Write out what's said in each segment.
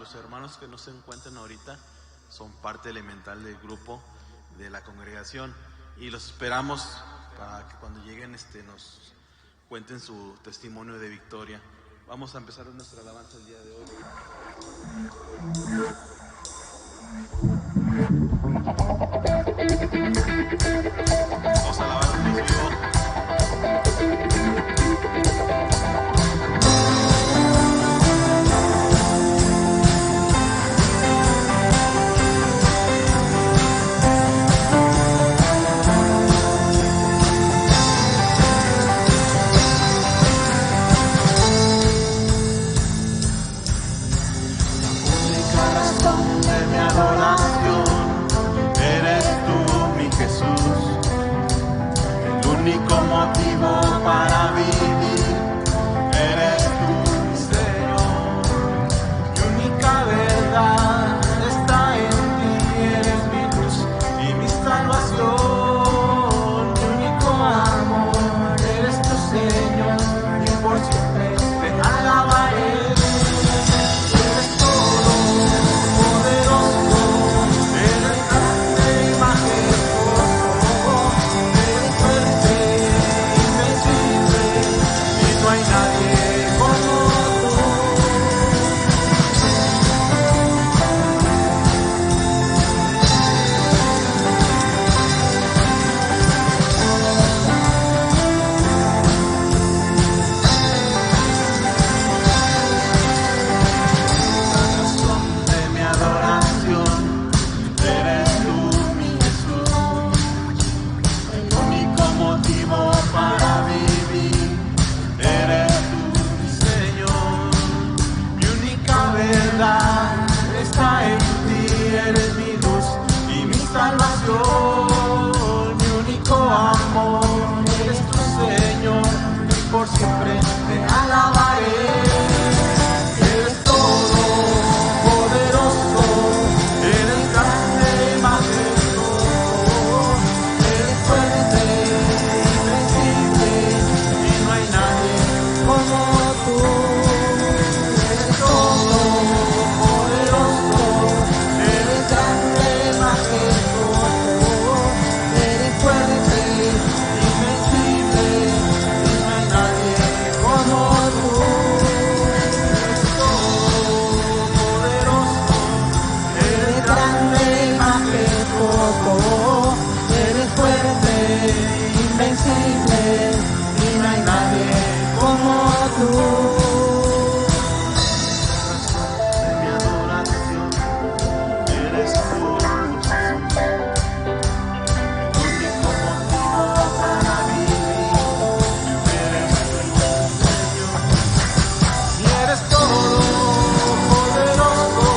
los hermanos que no se encuentran ahorita son parte elemental del grupo de la congregación y los esperamos para que cuando lleguen nos cuenten su testimonio de victoria. Vamos a empezar nuestra alabanza el día de hoy. Vamos a alabar a Dios vivo. Motivo para vivir, eres tú, Señor. Mi única verdad está en ti, eres mi luz y mi salvación. Mi único amor, eres tu Señor, y por siempre te alabaré. Eres todo poderoso, eres grande y majestuoso, eres fuerte. No hay nadie como tú. La razón de mi adoración eres tú, mi Jesús. El único motivo para vivir eres tú, Señor. Mi única verdad está en ti, eres mi luz y mi salvación. Mi único amor, eres tu Señor, y por siempre te alabaré. Eres todo poderoso, eres grande y majestuoso, eres fuerte, invencible, y no hay nadie como tú. Eres todo poderoso, eres grande, majestuoso, eres fuerte, invencible, y no hay nadie como tú. Eres todo poderoso, eres grande, majestuoso, eres fuerte, invencible, y no hay nadie como tú. De mi adoración eres tú, Jesús. El único motivo para vivir eres tú, Señor. Y eres todo poderoso,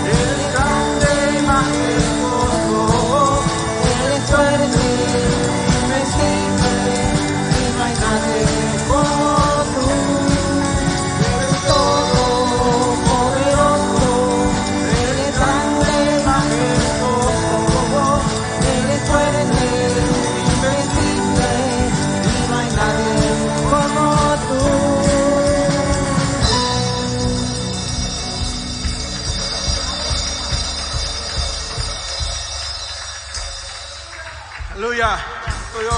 eres grande y majestuoso, eres fuerte, invencible, y no hay nadie como tú. Eres todo poderoso, eres grande, majestuoso, eres fuerte, invencible, y no hay nadie como tú. Aleluya. Soy yo.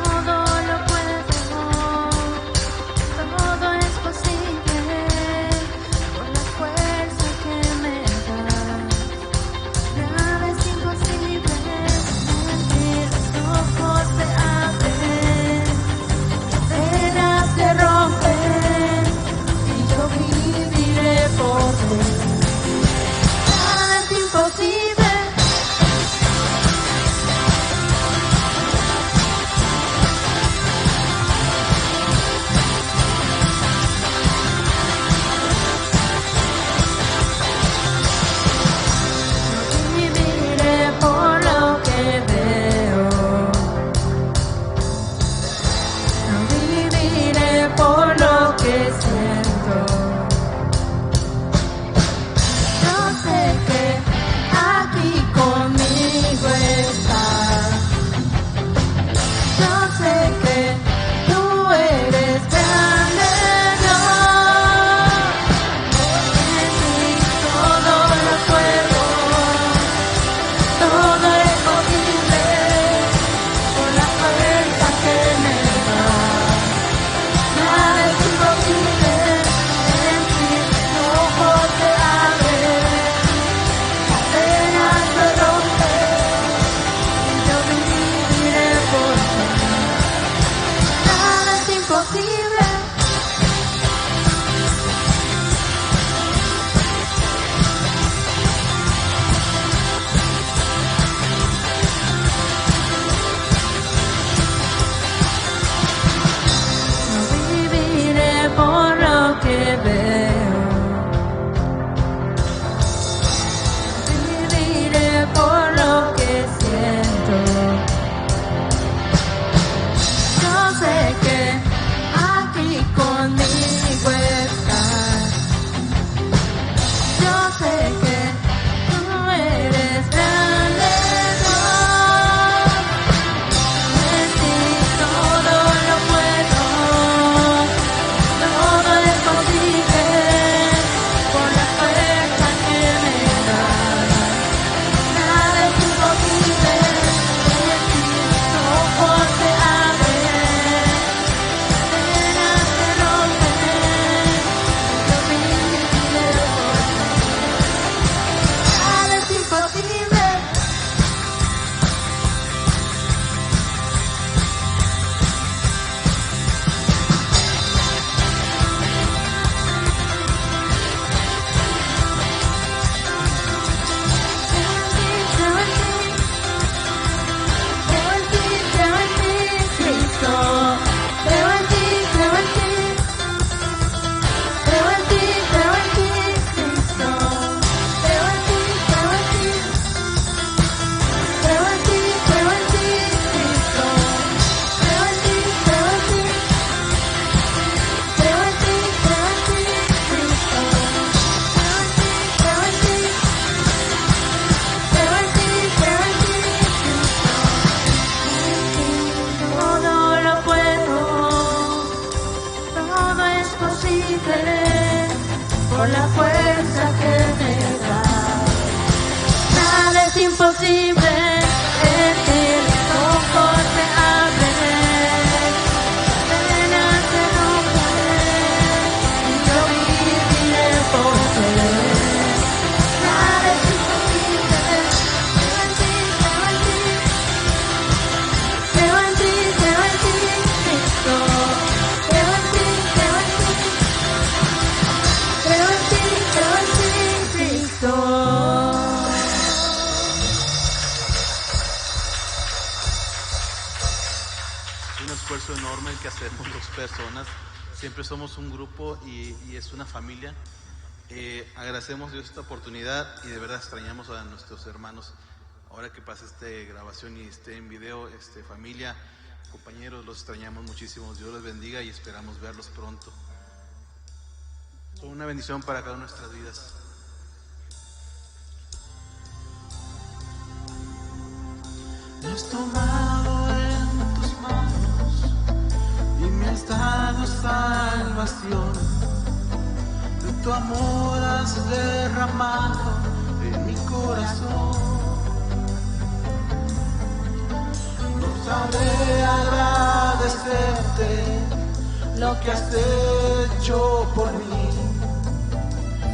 Todo lo puedes, todo es posible por la fuerza que me das. Nada es imposible, mentir los ojos se abren, cadenas se rompen y yo viviré por ti. Nada es imposible. fuerza que me das. Nada es imposible, el que me conforte abre. Cadenas se romperán y yo viviré por creer. Nada es imposible, creo en ti, creo en ti, creo en ti, Cristo. Creo en ti, creo en ti, creo en ti, Cristo. Es un esfuerzo enorme el que hacemos dos personas. Siempre somos un grupo y es una familia. Agradecemos Dios esta oportunidad y de verdad extrañamos a nuestros hermanos. Ahora que pase esta grabación y esté en video, familia, compañeros, los extrañamos muchísimo. Dios los bendiga y esperamos verlos pronto. Son una bendición para cada una de nuestras vidas. Me has tomado en tus manos y me has dado salvación. De tu amor has derramado en mi corazón. No sabré agradecerte lo que has hecho por mí.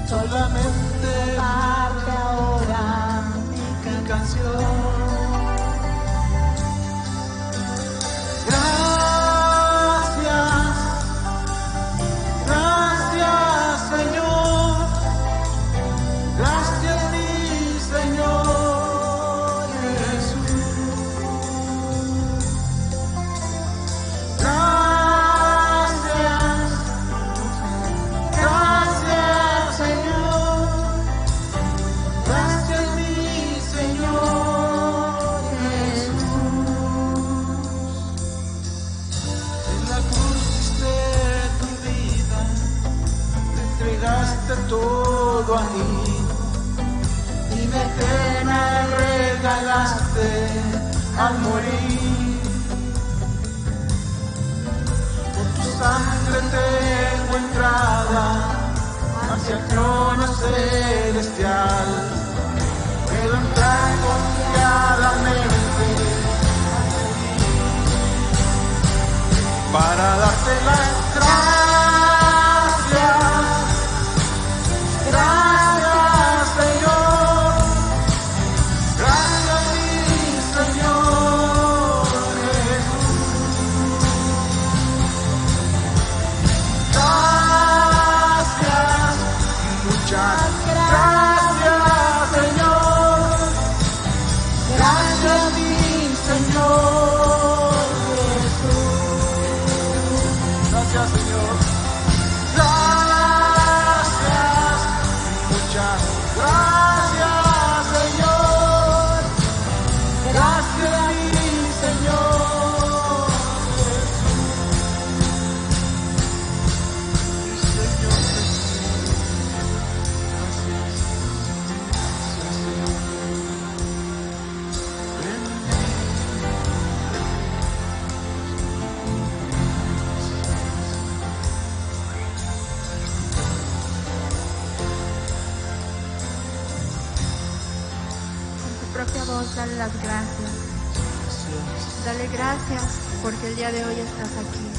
Solamente darte ahora mi canción. Todo a mí y me eterna regalaste al morir. Por tu sangre tengo entrada hacia el trono celestial. Puedo entrar confiadamente para darte las gracias. Gracias, Señor. Gracias, mi Señor Jesús. Gracias, muchas gracias, Señor. Gracias, mi Señor Jesús. Gracias, Señor. Muchas gracias, Señor. Gracias, mi Señor Jesús. Mi Señor Propia voz, dale las gracias. Dale gracias porque el día de hoy estás aquí.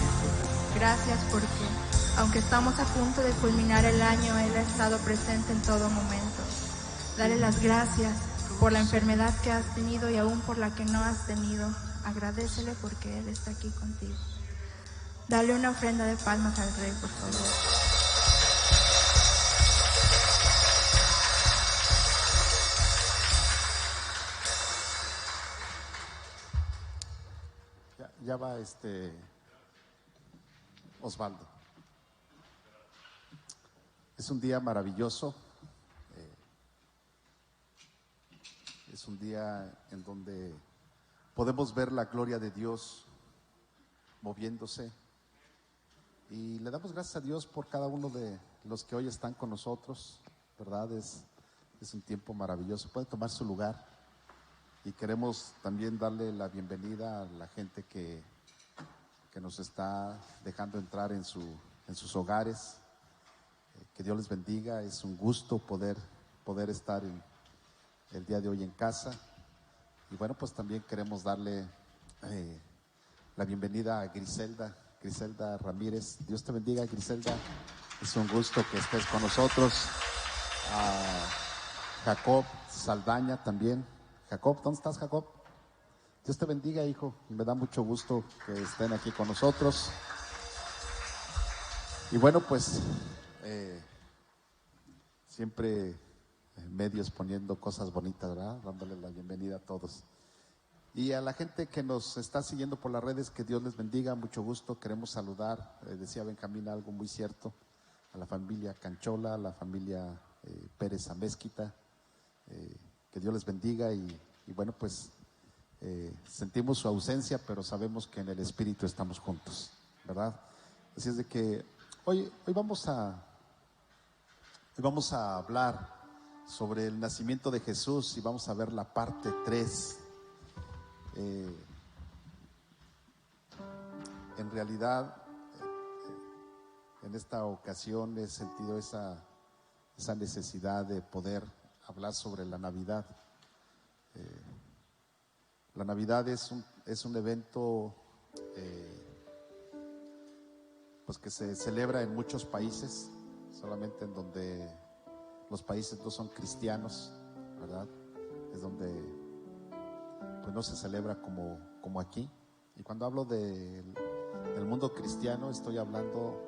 Gracias porque, aunque estamos a punto de culminar el año, Él ha estado presente en todo momento. Dale las gracias por la enfermedad que has tenido y aún por la que no has tenido. Agradécele porque Él está aquí contigo. Dale una ofrenda de palmas al Rey, por favor. Ya va Osvaldo. Es un día maravilloso. Es un día en donde podemos ver la gloria de Dios moviéndose. Y le damos gracias a Dios por cada uno de los que hoy están con nosotros, ¿verdad? Es un tiempo maravilloso. Pueden tomar su lugar. Y queremos también darle la bienvenida a la gente que nos está dejando entrar en sus hogares. Que Dios les bendiga. Es un gusto poder estar el día de hoy en casa. Y bueno, pues también queremos darle la bienvenida a Griselda Ramírez. Dios te bendiga, Griselda. Es un gusto que estés con nosotros. A Jacob Saldaña también. Jacob, ¿dónde estás, Jacob? Dios te bendiga, hijo. Me da mucho gusto que estén aquí con nosotros. Y bueno, pues siempre medios poniendo cosas bonitas, ¿verdad? Dándole la bienvenida a todos. Y a la gente que nos está siguiendo por las redes, que Dios les bendiga, mucho gusto. Queremos saludar, decía Benjamín algo muy cierto, a la familia Canchola, a la familia Pérez Amezquita, que Dios les bendiga y bueno, pues sentimos su ausencia, pero sabemos que en el Espíritu estamos juntos, ¿verdad? Así es de que hoy vamos a hablar sobre el nacimiento de Jesús y vamos a ver la parte 3. En realidad, en esta ocasión he sentido esa necesidad de poder hablar sobre la Navidad. La Navidad es un evento pues que se celebra en muchos países, solamente en donde los países no son cristianos, ¿verdad? Es donde pues no se celebra como aquí. Y cuando hablo del mundo cristiano, estoy hablando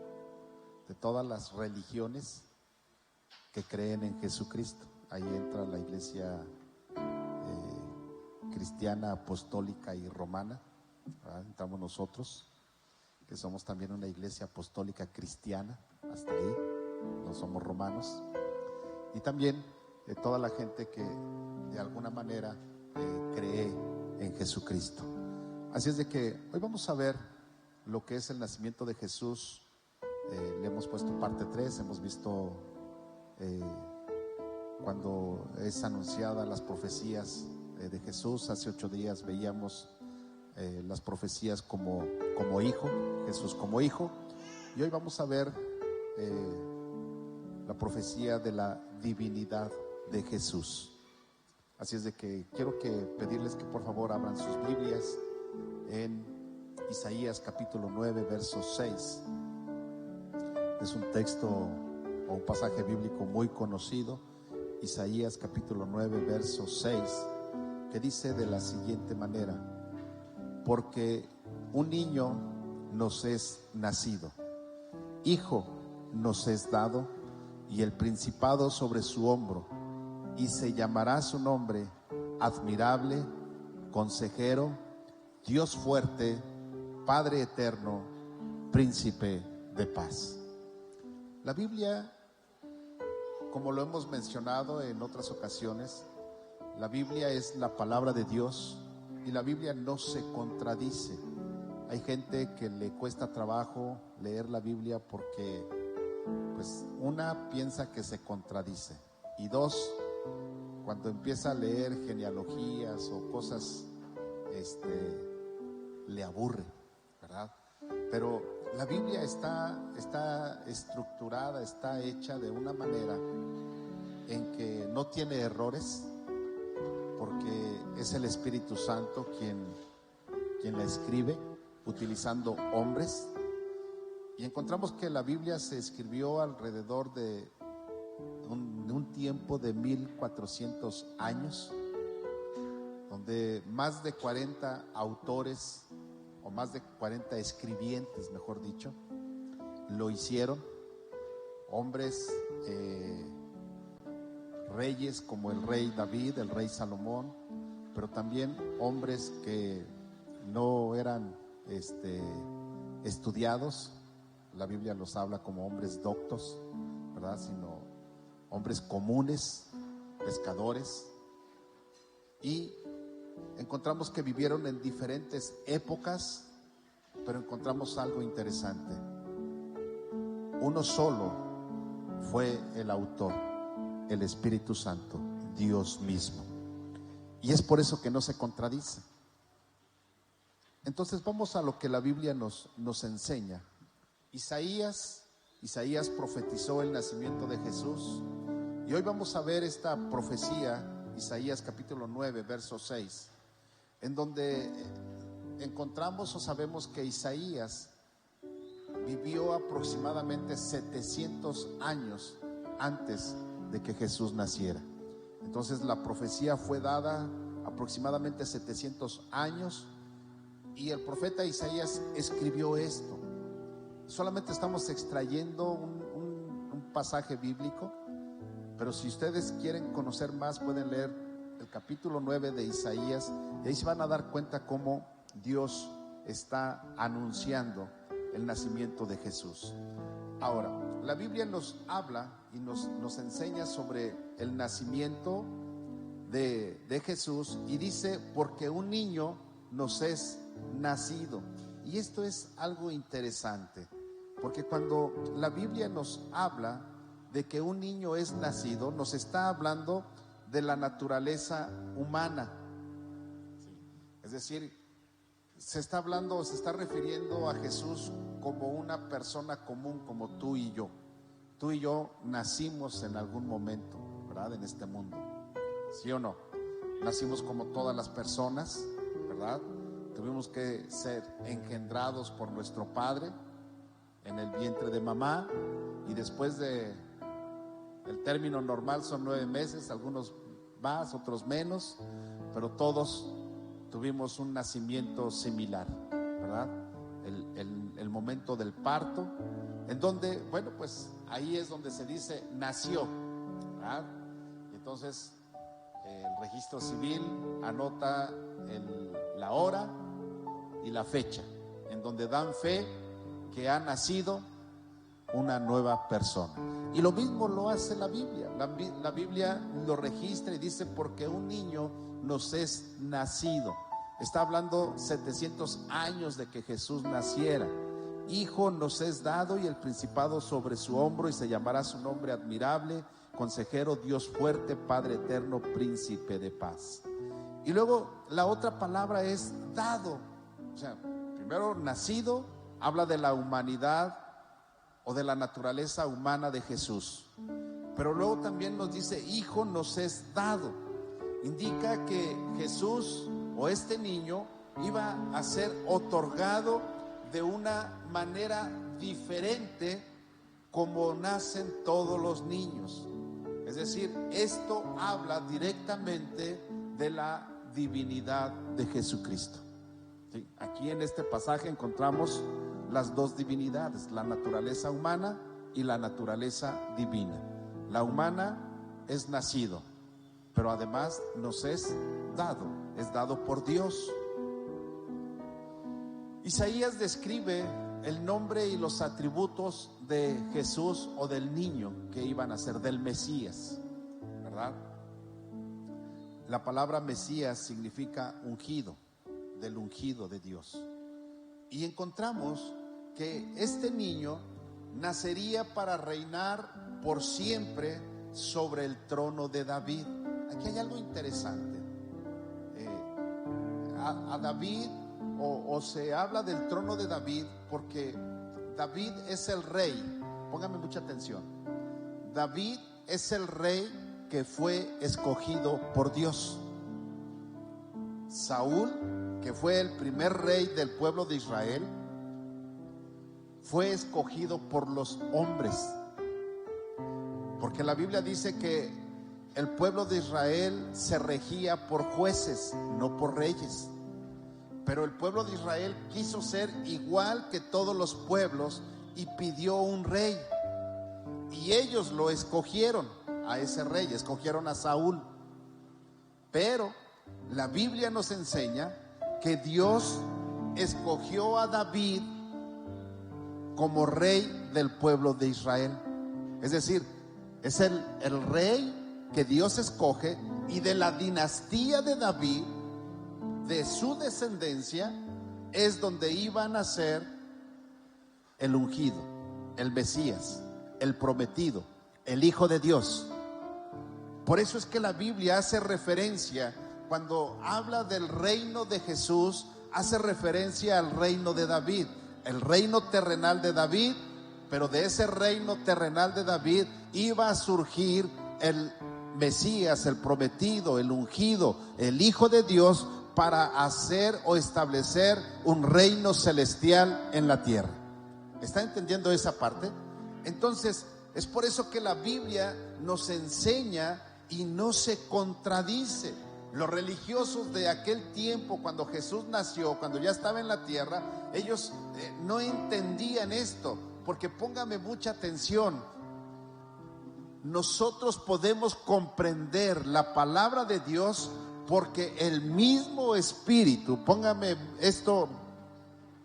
de todas las religiones que creen en Jesucristo. Ahí entra la iglesia cristiana, apostólica y romana, ¿verdad? Entramos nosotros, que somos también una iglesia apostólica cristiana, hasta ahí, no somos romanos. Y también toda la gente que de alguna manera cree en Jesucristo. Así es de que hoy vamos a ver lo que es el nacimiento de Jesús. Le hemos puesto parte 3, hemos visto cuando es anunciada las profecías de Jesús. Hace 8 días veíamos las profecías como hijo, Jesús como hijo, y hoy vamos a ver la profecía de la divinidad de Jesús. Así es de que quiero pedirles que por favor abran sus Biblias en Isaías capítulo 9 verso 6. Es un texto o un pasaje bíblico muy conocido, Isaías capítulo 9 verso 6, que dice de la siguiente manera: porque un niño nos es nacido, hijo nos es dado, y el principado sobre su hombro, y se llamará su nombre Admirable, Consejero, Dios fuerte, Padre eterno, Príncipe de paz. La Biblia, como lo hemos mencionado en otras ocasiones, la Biblia es la palabra de Dios y la Biblia no se contradice. Hay gente que le cuesta trabajo leer la Biblia porque, pues, una, piensa que se contradice, y dos, cuando empieza a leer genealogías o cosas, le aburre, ¿verdad? Pero la Biblia está estructurada, está hecha de una manera en que no tiene errores, porque es el Espíritu Santo quien la escribe utilizando hombres. Y encontramos que la Biblia se escribió alrededor de un tiempo de 1400 años, donde más de 40 autores, o más de 40 escribientes, mejor dicho, lo hicieron. Hombres, reyes como el rey David, el rey Salomón, pero también hombres que no eran estudiados. La Biblia los habla como hombres doctos, ¿verdad? Sino hombres comunes, pescadores, y encontramos que vivieron en diferentes épocas, pero encontramos algo interesante. Uno solo fue el autor, el Espíritu Santo, Dios mismo, y es por eso que no se contradice. Entonces vamos a lo que la Biblia nos enseña. Isaías Isaías profetizó el nacimiento de Jesús. Y hoy vamos a ver esta profecía, Isaías capítulo 9, verso 6, en donde encontramos o sabemos que Isaías vivió aproximadamente 700 años antes de que Jesús naciera. Entonces la profecía fue dada aproximadamente 700 años y el profeta Isaías escribió esto. Solamente estamos extrayendo un pasaje bíblico, pero si ustedes quieren conocer más pueden leer el capítulo 9 de Isaías y ahí se van a dar cuenta cómo Dios está anunciando el nacimiento de Jesús. Ahora, la Biblia nos habla y nos enseña sobre el nacimiento de Jesús y dice, porque un niño nos es nacido. Y esto es algo interesante, porque cuando la Biblia nos habla de que un niño es nacido, nos está hablando de la naturaleza humana. Es decir, se está hablando, se está refiriendo a Jesús como una persona común, como tú y yo. Tú y yo nacimos en algún momento, ¿verdad? En este mundo, ¿sí o no? Nacimos como todas las personas, ¿verdad? Tuvimos que ser engendrados por nuestro padre en el vientre de mamá, y después de el término normal son 9 meses, algunos más, otros menos, pero todos tuvimos un nacimiento similar, ¿verdad? El momento del parto, en donde, bueno, pues ahí es donde se dice nació, ¿verdad? Entonces el registro civil anota la hora y la fecha, en donde dan fe que ha nacido una nueva persona. Y lo mismo lo hace la Biblia. La Biblia lo registra y dice, porque un niño nos es nacido. Está hablando 700 años de que Jesús naciera. Hijo nos es dado y el principado sobre su hombro, y se llamará su nombre admirable, consejero, Dios fuerte, Padre eterno, príncipe de paz. Y luego la otra palabra es dado. O sea, primero nacido, habla de la humanidad o de la naturaleza humana de Jesús. Pero luego también nos dice, hijo nos es dado. Indica que Jesús o este niño iba a ser otorgado de una manera diferente como nacen todos los niños. Es decir, esto habla directamente de la divinidad de Jesucristo. ¿Sí? Aquí en este pasaje encontramos las dos divinidades, la naturaleza humana y la naturaleza divina. La humana es nacido, pero además nos es dado por Dios. Isaías describe el nombre y los atributos de Jesús o del niño que iban a ser, del Mesías, ¿verdad? La palabra Mesías significa ungido, del ungido de Dios. Y encontramos que este niño nacería para reinar por siempre sobre el trono de David. Aquí hay algo interesante. A David, o se habla del trono de David porque David es el rey. Póngame mucha atención. David es el rey que fue escogido por Dios. Saúl, que fue el primer rey del pueblo de Israel, fue escogido por los hombres, porque la Biblia dice que el pueblo de Israel se regía por jueces, no por reyes. Pero el pueblo de Israel quiso ser igual que todos los pueblos y pidió un rey, y ellos lo escogieron a ese rey, escogieron a Saúl. Pero la Biblia nos enseña que Dios escogió a David como rey del pueblo de Israel. Es decir, es el rey que Dios escoge, y de la dinastía de David, de su descendencia, es donde iba a nacer el ungido, el Mesías, el prometido, el Hijo de Dios. Por eso es que la Biblia hace referencia, cuando habla del reino de Jesús, hace referencia al reino de David. El reino terrenal de David pero de ese reino terrenal de David iba a surgir el Mesías, el prometido, el ungido, el Hijo de Dios, para hacer o establecer un reino celestial en la tierra. ¿Está entendiendo esa parte? Entonces, es por eso que la Biblia nos enseña y no se contradice. Los religiosos de aquel tiempo, cuando Jesús nació, cuando ya estaba en la tierra, ellos no entendían esto, porque póngame mucha atención. Nosotros podemos comprender la palabra de Dios porque el mismo Espíritu, póngame esto,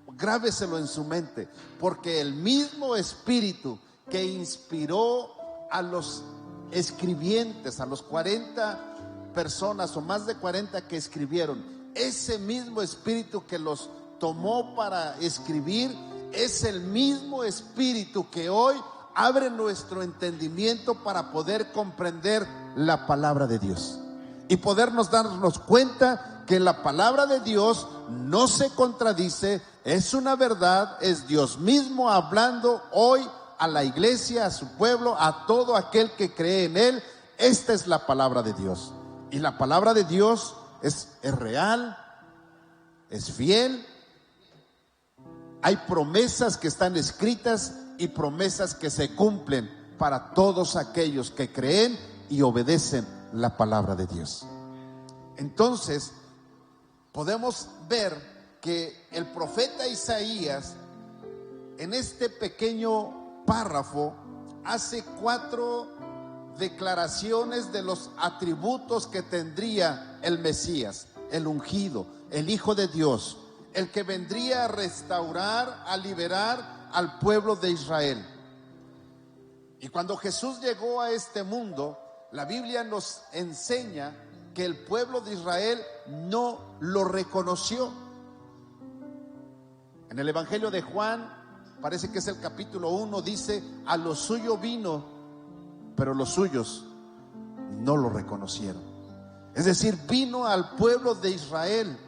grábeselo en su mente, porque el mismo Espíritu que inspiró a los escribientes, a los 40 personas o más de 40 que escribieron, ese mismo Espíritu que los tomó para escribir, es el mismo Espíritu que hoy abre nuestro entendimiento para poder comprender la palabra de Dios y podernos darnos cuenta que la palabra de Dios no se contradice, es una verdad, es Dios mismo hablando hoy a la iglesia, a su pueblo, a todo aquel que cree en Él. Esta es la palabra de Dios, y la palabra de Dios es real, es fiel. Hay promesas que están escritas y promesas que se cumplen para todos aquellos que creen y obedecen la palabra de Dios. Entonces, podemos ver que el profeta Isaías, en este pequeño párrafo, hace 4 declaraciones de los atributos que tendría el Mesías, el ungido, el Hijo de Dios, el que vendría a restaurar, a liberar al pueblo de Israel. Y cuando Jesús llegó a este mundo, la Biblia nos enseña que el pueblo de Israel no lo reconoció. En el Evangelio de Juan, parece que es el capítulo 1, dice: a lo suyo vino, pero los suyos no lo reconocieron. Es decir, vino al pueblo de Israel.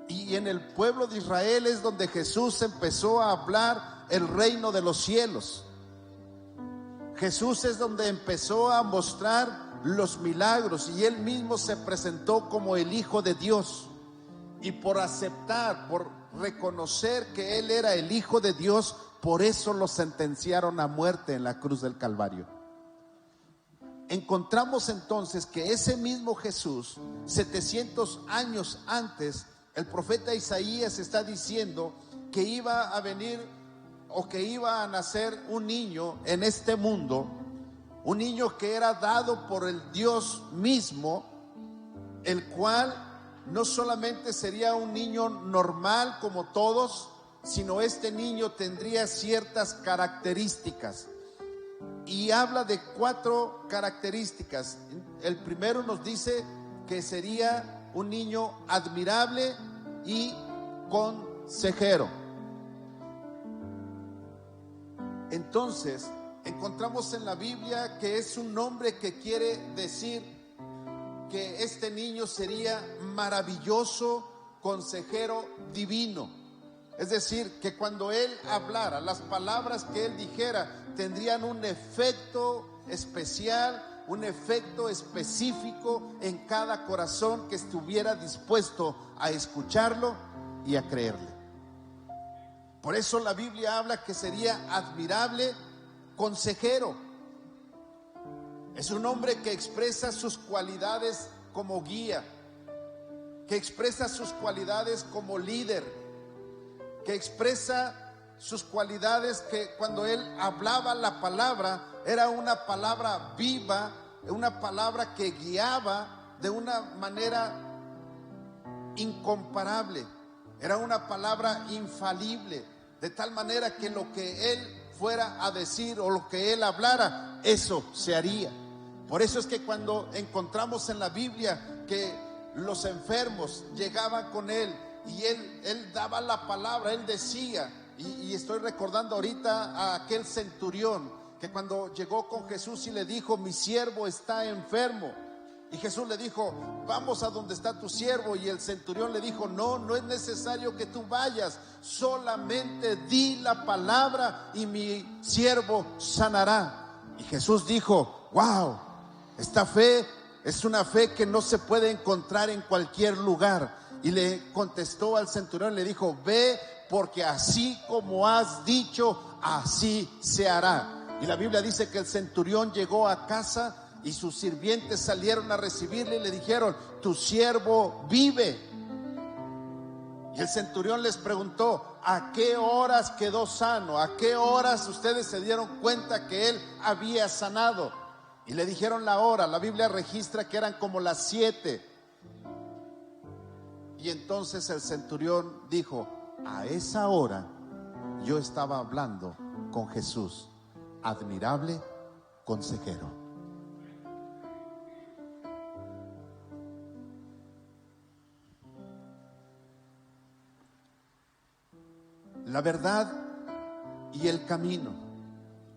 Y en el pueblo de Israel es donde Jesús empezó a hablar el reino de los cielos. Jesús es donde empezó a mostrar los milagros, y Él mismo se presentó como el Hijo de Dios. Y por aceptar, por reconocer que Él era el Hijo de Dios, por eso lo sentenciaron a muerte en la cruz del Calvario. Encontramos entonces que ese mismo Jesús, 700 años antes, el profeta Isaías está diciendo que iba a venir, o que iba a nacer un niño en este mundo, un niño que era dado por el Dios mismo, el cual no solamente sería un niño normal como todos, sino este niño tendría ciertas características. Y habla de 4 características. El primero nos dice que sería un niño admirable y consejero. Entonces, encontramos en la Biblia que es un nombre que quiere decir que este niño sería maravilloso, consejero divino. Es decir, que cuando él hablara, las palabras que él dijera tendrían un efecto especial, un efecto específico en cada corazón que estuviera dispuesto a escucharlo y a creerle. Por eso la Biblia habla que sería admirable, consejero. Es un hombre que expresa sus cualidades como guía, que expresa sus cualidades como líder, que expresa sus cualidades, que cuando él hablaba la palabra era una palabra viva, una palabra que guiaba de una manera incomparable. Era una palabra infalible, de tal manera que lo que él fuera a decir o lo que él hablara, eso se haría. Por eso es que cuando encontramos en la Biblia que los enfermos llegaban con él y él daba la palabra, él decía, y estoy recordando ahorita a aquel centurión que cuando llegó con Jesús y le dijo: mi siervo está enfermo, Y Jesús le dijo: vamos a donde está tu siervo. Y el centurión le dijo: no es necesario que tú vayas, solamente di la palabra y mi siervo sanará. Y Jesús dijo: wow, esta fe es una fe que no se puede encontrar en cualquier lugar. Y le contestó al centurión, le dijo: ve, porque así como has dicho, así se hará. Y la Biblia dice que el centurión llegó a casa y sus sirvientes salieron a recibirle y le dijeron: tu siervo vive. Y el centurión les preguntó: ¿a qué horas quedó sano? ¿A qué horas ustedes se dieron cuenta que él había sanado? Y le dijeron la hora. La Biblia registra que eran como las 7. Y entonces el centurión dijo: a esa hora yo estaba hablando con Jesús, admirable consejero. La verdad y el camino,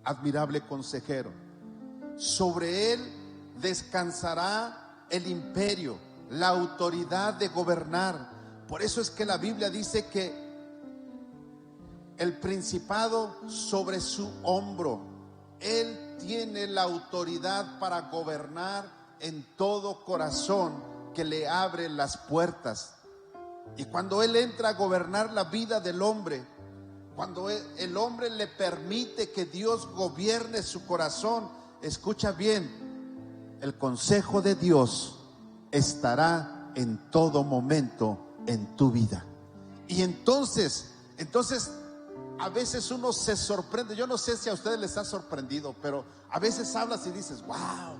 admirable consejero. Sobre él descansará el imperio, la autoridad de gobernar. Por eso es que la Biblia dice que el principado sobre su hombro, él tiene la autoridad para gobernar en todo corazón que le abre las puertas. Y cuando él entra a gobernar la vida del hombre, cuando el hombre le permite que Dios gobierne su corazón, escucha bien, el consejo de Dios estará en todo momento en tu vida. Y entonces a veces uno se sorprende. Yo no sé si a ustedes les ha sorprendido, pero a veces hablas y dices: wow,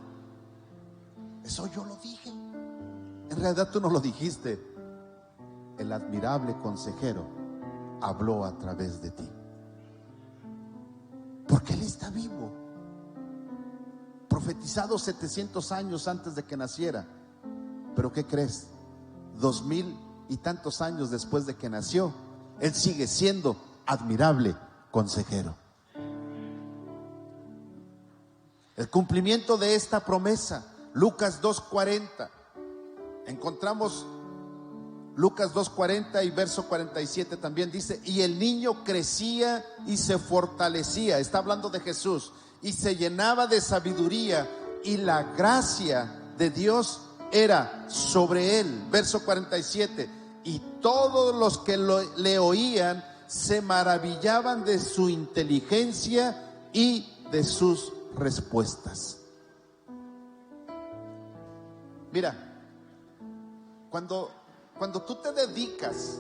eso yo lo dije. En realidad tú no lo dijiste. El admirable consejero habló a través de ti, porque él está vivo, profetizado 700 años antes de que naciera. Pero ¿qué crees? 2000 y tantos años después de que nació, él sigue siendo admirable consejero. El cumplimiento de esta promesa, Lucas 2:40. Encontramos Lucas 2:40 y verso 47 también dice: y el niño crecía y se fortalecía, está hablando de Jesús, y se llenaba de sabiduría, y la gracia de Dios era sobre él. Verso 47: y todos los que le oían se maravillaban de su inteligencia y de sus respuestas. Mira, cuando tú te dedicas,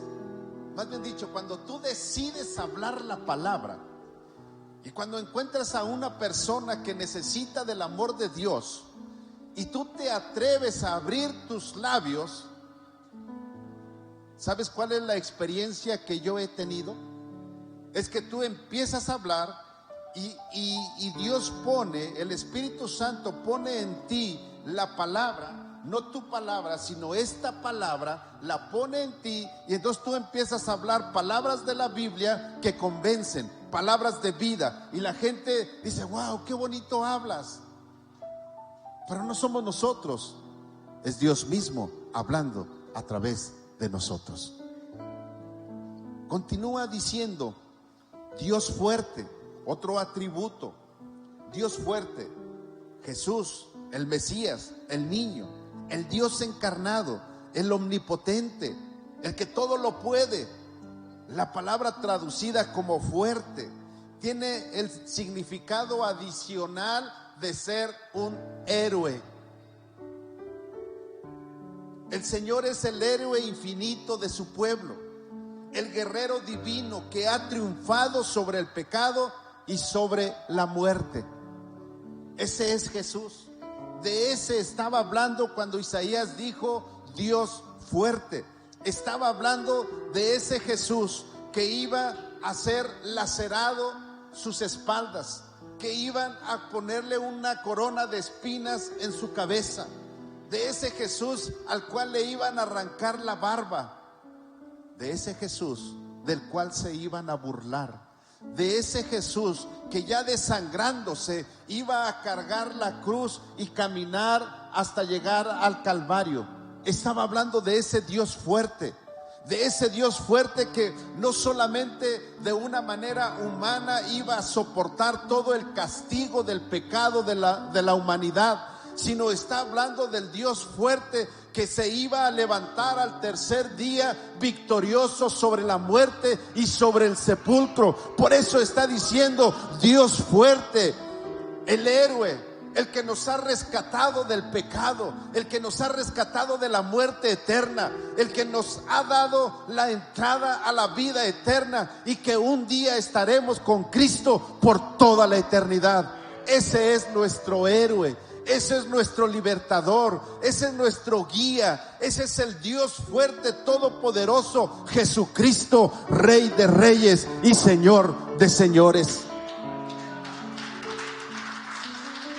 más bien dicho, cuando tú decides hablar la palabra, y cuando encuentras a una persona que necesita del amor de Dios, y tú te atreves a abrir tus labios, ¿sabes cuál es la experiencia que yo he tenido? Es que tú empiezas a hablar y Dios pone, el Espíritu Santo pone en ti la palabra. No tu palabra, sino esta palabra la pone en ti, y entonces tú empiezas a hablar palabras de la Biblia que convencen, palabras de vida, y la gente dice: wow, qué bonito hablas. Pero no somos nosotros, es Dios mismo hablando a través de nosotros. Continúa diciendo: Dios fuerte, otro atributo, Dios fuerte, Jesús, el Mesías, el niño, el Dios encarnado, el omnipotente, el que todo lo puede. La palabra traducida como fuerte tiene el significado adicional de ser un héroe. El Señor es el héroe infinito de su pueblo, el guerrero divino que ha triunfado sobre el pecado y sobre la muerte. Ese es Jesús. De ese estaba hablando cuando Isaías dijo: Dios fuerte. Estaba hablando de ese Jesús que iba a ser lacerado sus espaldas, que iban a ponerle una corona de espinas en su cabeza, de ese Jesús al cual le iban a arrancar la barba, de ese Jesús del cual se iban a burlar, de ese Jesús que ya desangrándose iba a cargar la cruz y caminar hasta llegar al Calvario. Estaba hablando de ese Dios fuerte, de ese Dios fuerte que no solamente de una manera humana iba a soportar todo el castigo del pecado de la humanidad, sino está hablando del Dios fuerte que se iba a levantar al tercer día victorioso sobre la muerte y sobre el sepulcro. Por eso está diciendo Dios fuerte, el héroe, el que nos ha rescatado del pecado, el que nos ha rescatado de la muerte eterna, el que nos ha dado la entrada a la vida eterna y que un día estaremos con Cristo por toda la eternidad. Ese es nuestro héroe. Ese es nuestro libertador, ese es nuestro guía, ese es el Dios fuerte, todopoderoso, Jesucristo, Rey de reyes y Señor de señores.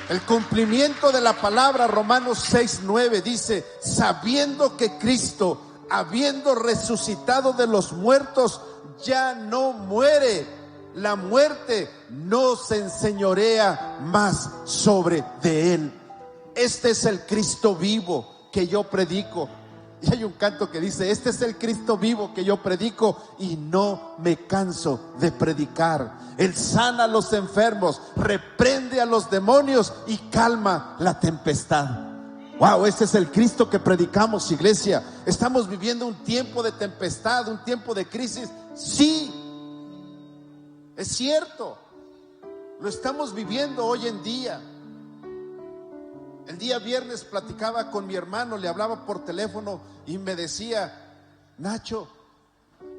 El cumplimiento de la palabra, Romanos 6:9 dice: sabiendo que Cristo, habiendo resucitado de los muertos, ya no muere, la muerte no se enseñorea más sobre de él. Este es el Cristo vivo que yo predico. Y hay un canto que dice: este es el Cristo vivo que yo predico y no me canso de predicar. Él sana a los enfermos, reprende a los demonios y calma la tempestad. Wow, este es el Cristo que predicamos, iglesia. Estamos viviendo un tiempo de tempestad, un tiempo de crisis. Sí, es cierto, lo estamos viviendo hoy en día. El día viernes platicaba con mi hermano, le hablaba por teléfono y me decía: Nacho,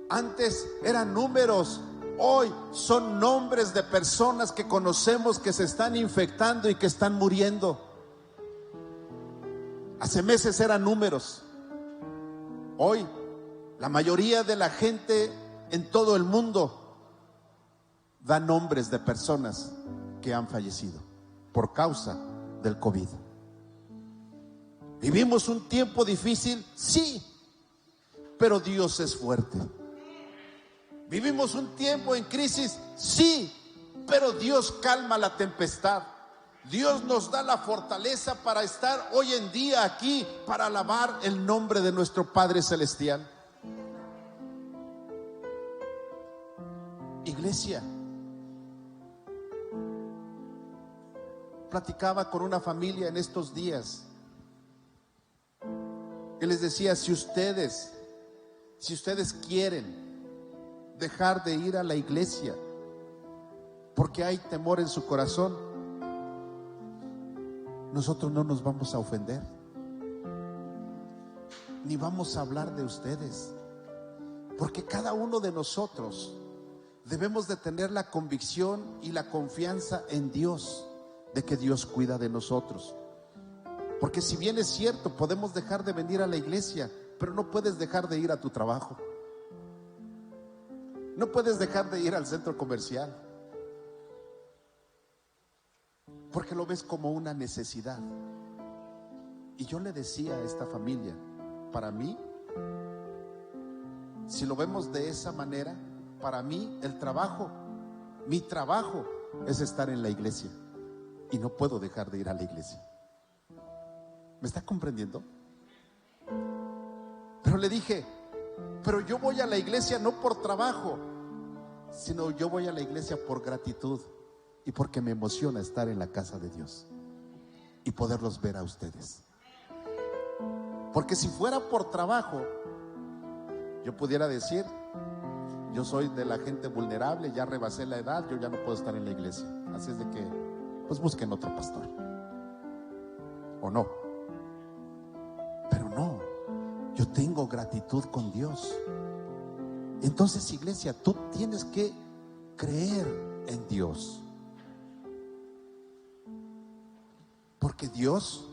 antes eran números, hoy son nombres de personas que conocemos que se están infectando y que están muriendo. Hace meses eran números, hoy la mayoría de la gente en todo el mundo da nombres de personas que han fallecido por causa del COVID. Vivimos un tiempo difícil, sí, pero Dios es fuerte. Vivimos un tiempo en crisis, sí, pero Dios calma la tempestad. Dios nos da la fortaleza para estar hoy en día aquí, para alabar el nombre de nuestro Padre Celestial. Iglesia, platicaba con una familia en estos días que les decía: si ustedes quieren dejar de ir a la iglesia porque hay temor en su corazón, nosotros no nos vamos a ofender, ni vamos a hablar de ustedes, porque cada uno de nosotros debemos de tener la convicción y la confianza en Dios, de que Dios cuida de nosotros. Porque si bien es cierto, podemos dejar de venir a la iglesia, pero no puedes dejar de ir a tu trabajo. No puedes dejar de ir al centro comercial, porque lo ves como una necesidad. Y yo le decía a esta familia: para mí, si lo vemos de esa manera, para mí mi trabajo es estar en la iglesia. Y no puedo dejar de ir a la iglesia. ¿Me está comprendiendo? Pero le dije: pero yo voy a la iglesia no por trabajo, sino yo voy a la iglesia por gratitud y porque me emociona estar en la casa de Dios y poderlos ver a ustedes. Porque si fuera por trabajo, yo pudiera decir: yo soy de la gente vulnerable, ya rebasé la edad, yo ya no puedo estar en la iglesia. Así es de que, pues busquen otro pastor. ¿O no? Pero no, yo tengo gratitud con Dios. Entonces, iglesia, tú tienes que creer en Dios, porque Dios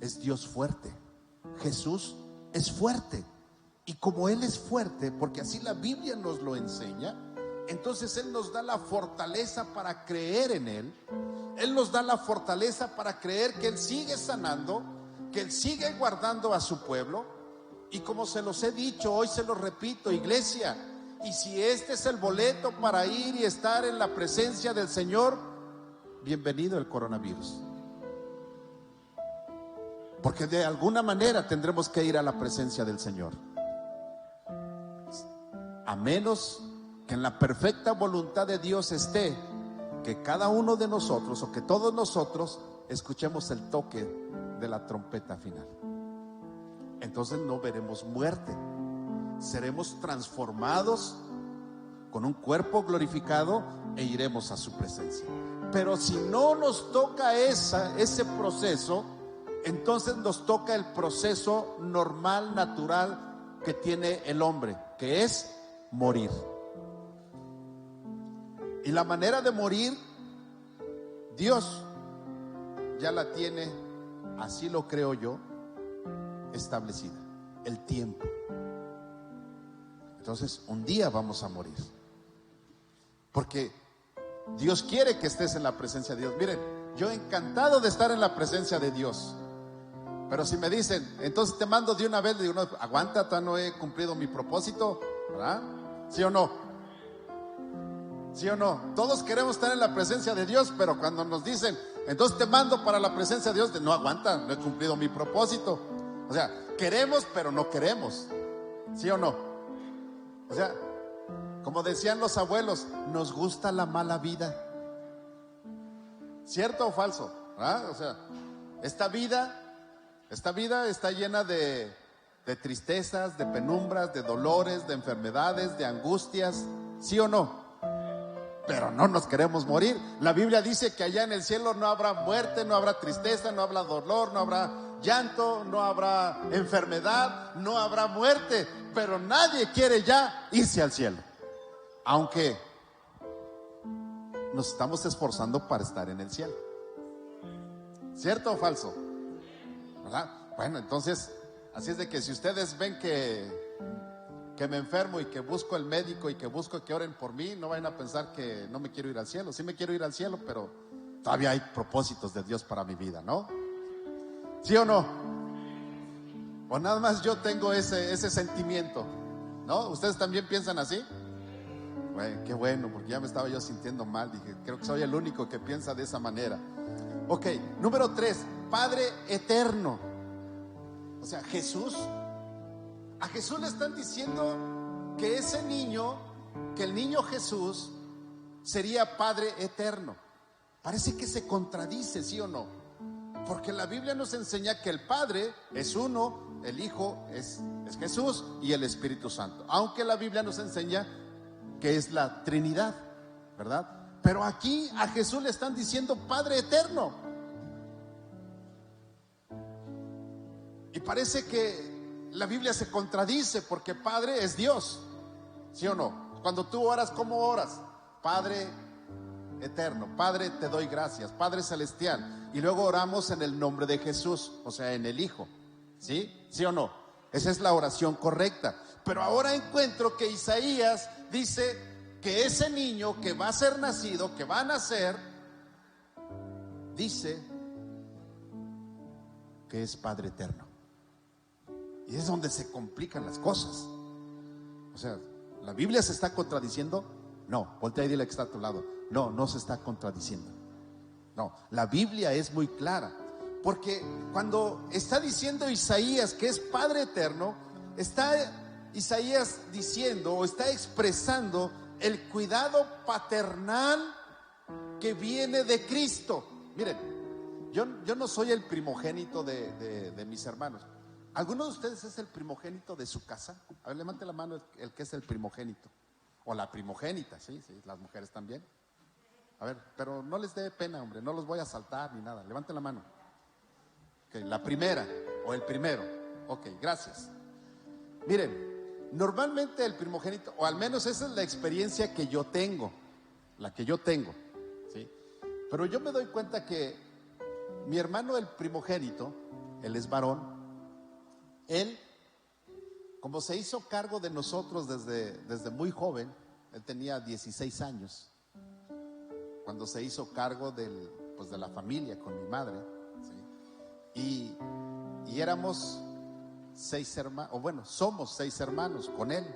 es Dios fuerte. Jesús es fuerte. Y como Él es fuerte, porque así la Biblia nos lo enseña, entonces Él nos da la fortaleza para creer en Él. Él nos da la fortaleza para creer que Él sigue sanando, que Él sigue guardando a su pueblo. Y como se los he dicho, hoy se los repito, iglesia, Y si este es el boleto para ir y estar en la presencia del Señor, bienvenido el coronavirus. Porque de alguna manera tendremos que ir a la presencia del Señor. A menos que en la perfecta voluntad de Dios esté que cada uno de nosotros, o que todos nosotros, escuchemos el toque de la trompeta final. Entonces no veremos muerte, seremos transformados con un cuerpo glorificado e iremos a su presencia. Pero si no nos toca ese proceso, entonces nos toca el proceso normal, natural que tiene el hombre, que es morir. Y la manera de morir, Dios ya la tiene, así lo creo yo, establecida, el tiempo. Entonces un día vamos a morir, porque Dios quiere que estés en la presencia de Dios. Miren, yo encantado de estar en la presencia de Dios, pero si me dicen, entonces te mando de una vez, digo, no, aguanta, todavía no he cumplido mi propósito, ¿verdad? ¿Sí o no? ¿Sí o no? Todos queremos estar en la presencia de Dios, pero cuando nos dicen, entonces te mando para la presencia de Dios, no, aguanta, no he cumplido mi propósito. O sea, queremos pero no queremos. ¿Sí o no? O sea, como decían los abuelos, nos gusta la mala vida. ¿Cierto o falso? ¿Ah? O sea, esta vida está llena de tristezas, de penumbras, de dolores, de enfermedades, de angustias. ¿Sí o no? Pero no nos queremos morir. La Biblia dice que allá en el cielo no habrá muerte, no habrá tristeza, no habrá dolor, no habrá llanto, no habrá enfermedad, no habrá muerte. Pero nadie quiere ya irse al cielo, aunque nos estamos esforzando para estar en el cielo. ¿Cierto o falso? ¿Verdad? Bueno, entonces, así es de que si ustedes ven que me enfermo y que busco el médico y que busco que oren por mí, no vayan a pensar que no me quiero ir al cielo. Sí me quiero ir al cielo, pero todavía hay propósitos de Dios para mi vida, ¿no? ¿Sí o no? O nada más yo tengo ese sentimiento, ¿no? ¿Ustedes también piensan así? Bueno, qué bueno, porque ya me estaba yo sintiendo mal. Dije, creo que soy el único que piensa de esa manera. Ok, número 3, Padre eterno. O sea, Jesús. A Jesús le están diciendo que ese niño, que el niño Jesús sería Padre eterno. Parece que se contradice, ¿sí o no? Porque la Biblia nos enseña que el Padre es uno, el Hijo es Jesús y el Espíritu Santo. Aunque la Biblia nos enseña que es la Trinidad, ¿verdad? Pero aquí a Jesús le están diciendo Padre eterno. Y parece que la Biblia se contradice, porque Padre es Dios, ¿sí o no? Cuando tú oras, ¿cómo oras? Padre eterno, Padre te doy gracias, Padre celestial. Y luego oramos en el nombre de Jesús, o sea, en el Hijo, ¿sí? ¿Sí o no? Esa es la oración correcta. Pero ahora encuentro que Isaías dice que ese niño que va a ser nacido, que va a nacer, dice que es Padre eterno. Y es donde se complican las cosas. O sea, ¿la Biblia se está contradiciendo? No, voltea y dile que está a tu lado. No, no se está contradiciendo. No, la Biblia es muy clara. Porque cuando está diciendo Isaías que es Padre eterno, está Isaías diciendo o está expresando el cuidado paternal que viene de Cristo. Miren, yo no soy el primogénito de mis hermanos. ¿Alguno de ustedes es el primogénito de su casa? A ver, levante la mano el que es el primogénito. O la primogénita, sí, las mujeres también. A ver, pero no les dé pena, hombre, no los voy a asaltar ni nada. Levanten la mano. Okay, la primera o el primero. Ok, gracias. Miren, normalmente el primogénito, o al menos esa es la experiencia que yo tengo, la que yo tengo, ¿sí? Pero yo me doy cuenta que mi hermano, el primogénito, él es varón. Él, como se hizo cargo de nosotros desde muy joven, él tenía 16 años, cuando se hizo cargo de la familia con mi madre, ¿sí? Y éramos 6 hermanos, o bueno, somos 6 hermanos con él.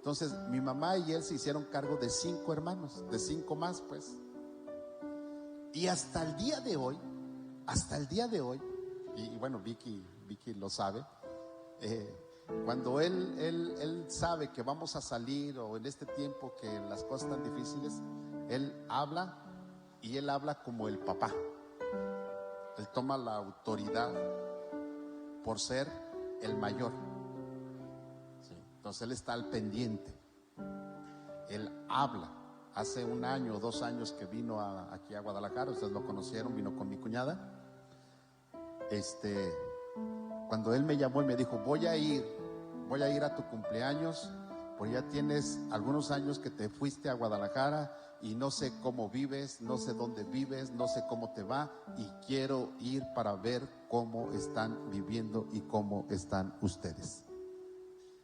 Entonces mi mamá y él se hicieron cargo de 5 hermanos, de 5 más pues. Y hasta el día de hoy, y bueno, Vicky lo sabe, cuando él sabe que vamos a salir, o en este tiempo que las cosas están difíciles, él habla, y él habla como el papá. Él toma la autoridad por ser el mayor. Sí. Entonces él está al pendiente. Él habla. Hace 1 año o 2 años que vino aquí a Guadalajara, ustedes lo conocieron, vino con mi cuñada. Cuando él me llamó y me dijo, voy a ir a tu cumpleaños, porque ya tienes algunos años que te fuiste a Guadalajara y no sé cómo vives, no sé dónde vives, no sé cómo te va, y quiero ir para ver cómo están viviendo y cómo están ustedes.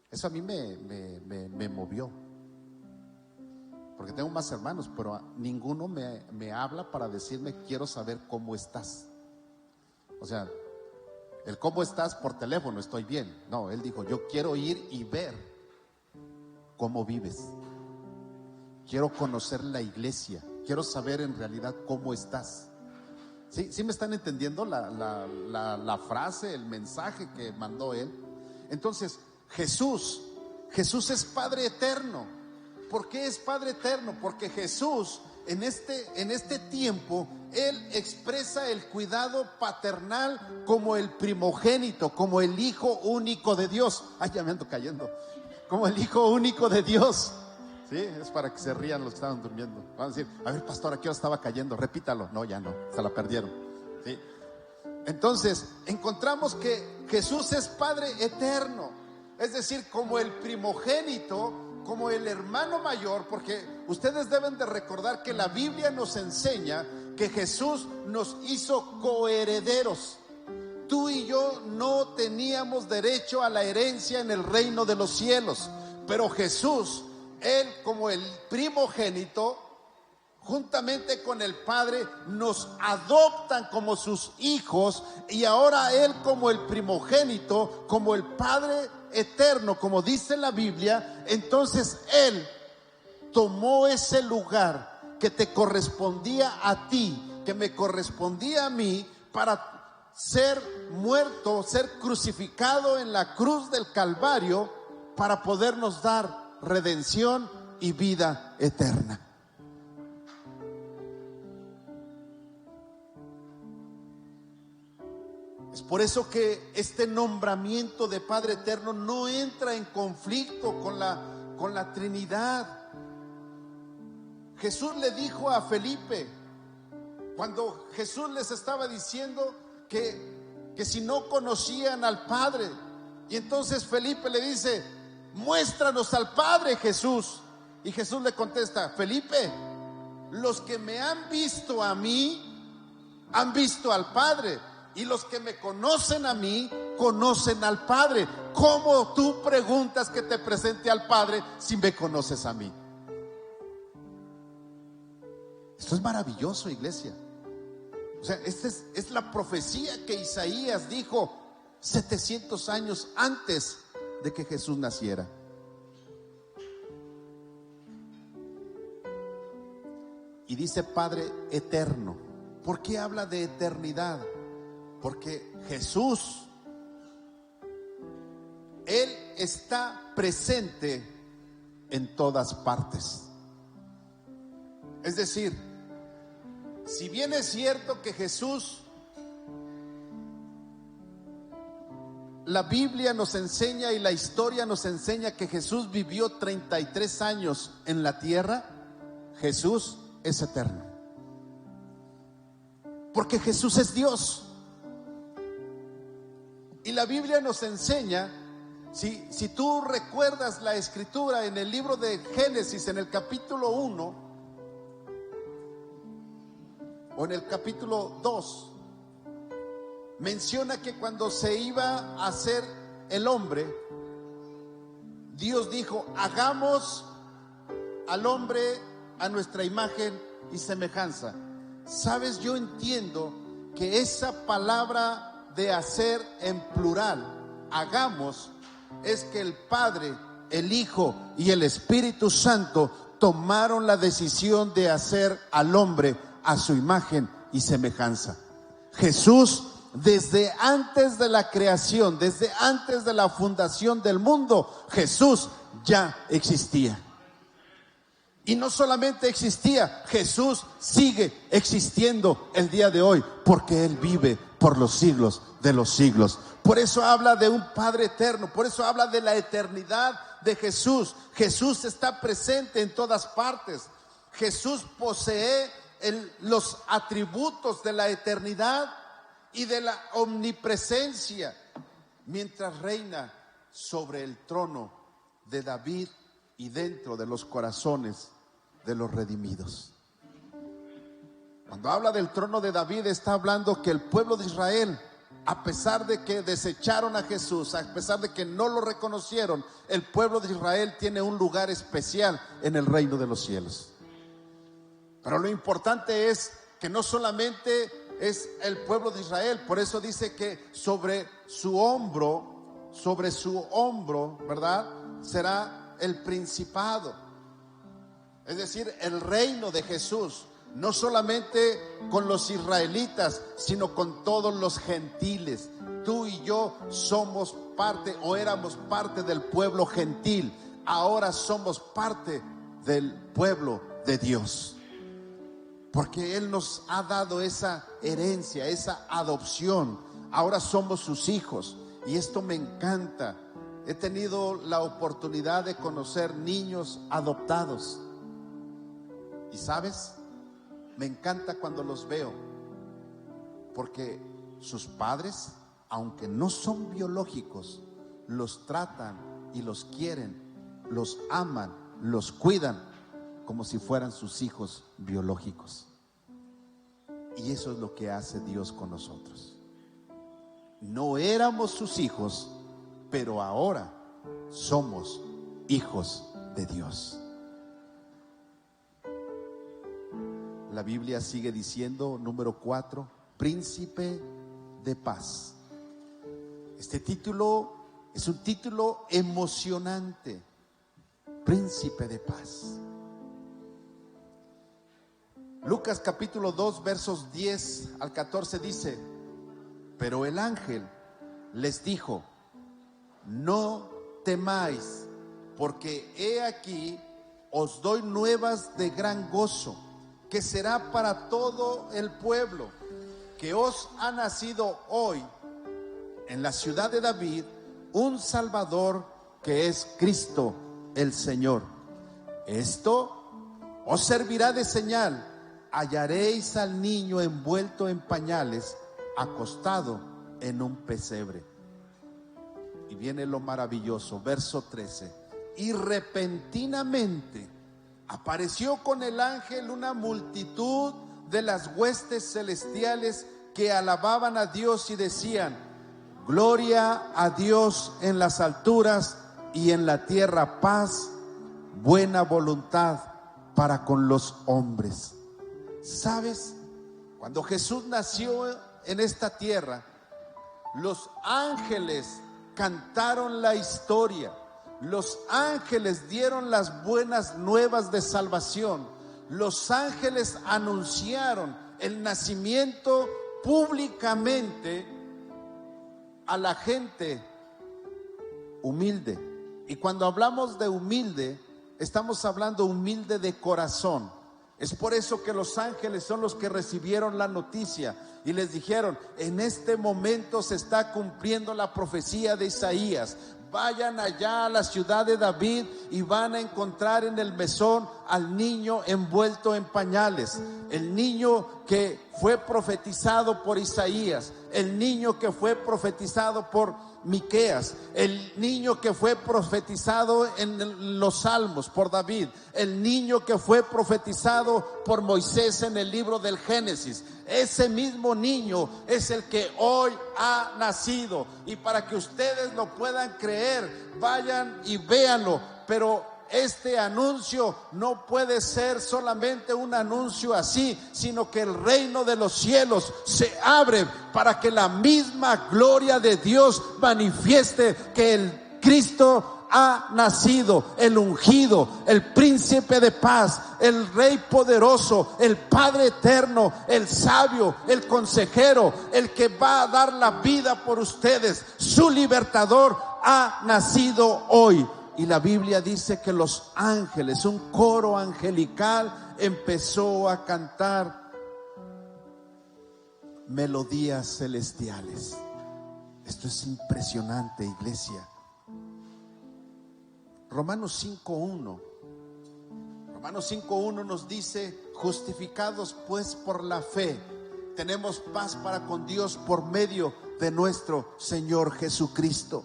Eso a mí me movió, porque tengo más hermanos, pero ninguno me habla para decirme quiero saber cómo estás. O sea, el cómo estás por teléfono, estoy bien. No, él dijo, yo quiero ir y ver cómo vives. Quiero conocer la iglesia. Quiero saber en realidad cómo estás. ¿Sí me están entendiendo la frase, el mensaje que mandó él? Entonces, Jesús es Padre eterno. ¿Por qué es Padre eterno? Porque Jesús en este tiempo, Él expresa el cuidado paternal como el primogénito, como el Hijo único de Dios. Ay, ya me ando cayendo. Como el Hijo único de Dios. Sí, es para que se rían los que estaban durmiendo. Van a decir, a ver, pastor, ¿a qué hora estaba cayendo? Repítalo. No, ya no, se la perdieron. ¿Sí? Entonces, encontramos que Jesús es Padre eterno. Es decir, como el primogénito, como el hermano mayor, porque ustedes deben de recordar que la Biblia nos enseña que Jesús nos hizo coherederos. Tú y yo no teníamos derecho a la herencia en el reino de los cielos, pero Jesús, Él como el primogénito, juntamente con el Padre, nos adoptan como sus hijos, y ahora Él como el primogénito, como el Padre eterno, como dice la Biblia, entonces Él tomó ese lugar que te correspondía a ti, que me correspondía a mí, para ser muerto, ser crucificado en la cruz del Calvario, para podernos dar redención y vida eterna. Es por eso que este nombramiento de Padre eterno no entra en conflicto con la Trinidad. Jesús le dijo a Felipe, cuando Jesús les estaba diciendo que si no conocían al Padre, y entonces Felipe le dice, muéstranos al Padre, Jesús. Y Jesús le contesta, Felipe, los que me han visto a mí, han visto al Padre. Y los que me conocen a mí, conocen al Padre. ¿Cómo tú preguntas que te presente al Padre si me conoces a mí? Esto es maravilloso, iglesia. O sea, esta es la profecía que Isaías dijo 700 años antes de que Jesús naciera. Y dice Padre eterno. ¿Por qué habla de eternidad? Porque Jesús, Él está presente en todas partes. Es decir, si bien es cierto que Jesús, la Biblia nos enseña y la historia nos enseña que Jesús vivió 33 años en la tierra, Jesús es eterno. Porque Jesús es Dios. Y la Biblia nos enseña, si tú recuerdas la escritura en el libro de Génesis, en el capítulo 1 o en el capítulo 2, menciona que cuando se iba a hacer el hombre, Dios dijo, hagamos al hombre a nuestra imagen y semejanza. Sabes, yo entiendo que esa palabra de hacer en plural, hagamos, es que el Padre el Hijo y el Espíritu Santo tomaron la decisión de hacer al hombre a su imagen y semejanza. Jesús, desde antes de la creación, desde antes de la fundación del mundo, Jesús ya existía. Y no solamente existía, Jesús sigue existiendo el día de hoy, porque Él vive por los siglos de los siglos. Por eso habla de un Padre eterno, por eso habla de la eternidad de Jesús. Jesús está presente en todas partes. Jesús posee los atributos de la eternidad y de la omnipresencia, mientras reina sobre el trono de David y dentro de los corazones de los redimidos. Cuando habla del trono de David, está hablando que el pueblo de Israel, a pesar de que desecharon a Jesús, a pesar de que no lo reconocieron, el pueblo de Israel tiene un lugar especial en el reino de los cielos. Pero lo importante es que no solamente es el pueblo de Israel, por eso dice que sobre su hombro, ¿verdad?, será el principado, es decir, el reino de Jesús, no solamente con los israelitas, sino con todos los gentiles. Tú y yo somos parte, o éramos parte del pueblo gentil, ahora somos parte del pueblo de Dios, porque Él nos ha dado esa herencia, esa adopción. Ahora somos sus hijos, y esto me encanta. He tenido la oportunidad de conocer niños adoptados, y ¿sabes? Me encanta cuando los veo, porque sus padres, aunque no son biológicos, los tratan y los quieren, los aman, los cuidan como si fueran sus hijos biológicos. Y eso es lo que hace Dios con nosotros. No éramos sus hijos, pero ahora somos hijos de Dios. La Biblia sigue diciendo, número 4, príncipe de paz. Este título es un título emocionante, príncipe de paz. Lucas capítulo 2 versos 10 al 14 dice: pero el ángel les dijo: no temáis, porque he aquí os doy nuevas de gran gozo, que será para todo el pueblo, que os ha nacido hoy en la ciudad de David un Salvador, que es Cristo el Señor. Esto os servirá de señal: hallaréis al niño envuelto en pañales, acostado en un pesebre. Y viene lo maravilloso, verso 13: y repentinamente apareció con el ángel una multitud de las huestes celestiales que alababan a Dios y decían: gloria a Dios en las alturas, y en la tierra paz, buena voluntad para con los hombres. ¿Sabes? Cuando Jesús nació en esta tierra, los ángeles cantaron la historia. Los ángeles dieron las buenas nuevas de salvación. Los ángeles anunciaron el nacimiento públicamente a la gente humilde. Y cuando hablamos de humilde, estamos hablando humilde de corazón. Es por eso que los ángeles son los que recibieron la noticia y les dijeron: en este momento se está cumpliendo la profecía de Isaías. Vayan allá a la ciudad de David y van a encontrar en el mesón al niño envuelto en pañales. El niño que fue profetizado por Isaías, el niño que fue profetizado por Miqueas, el niño que fue profetizado en los Salmos por David, el niño que fue profetizado por Moisés en el libro del Génesis. Ese mismo niño es el que hoy ha nacido, y para que ustedes lo puedan creer, vayan y véanlo. Pero este anuncio no puede ser solamente un anuncio así, sino que el reino de los cielos se abre para que la misma gloria de Dios manifieste que el Cristo ha nacido el ungido, el príncipe de paz, el rey poderoso, el Padre eterno, el sabio, el consejero, el que va a dar la vida por ustedes. Su libertador ha nacido hoy. Y la Biblia dice que los ángeles, un coro angelical, empezó a cantar melodías celestiales. Esto es impresionante, iglesia. Romanos 5:1 nos dice: justificados pues por la fe, tenemos paz para con Dios por medio de nuestro Señor Jesucristo.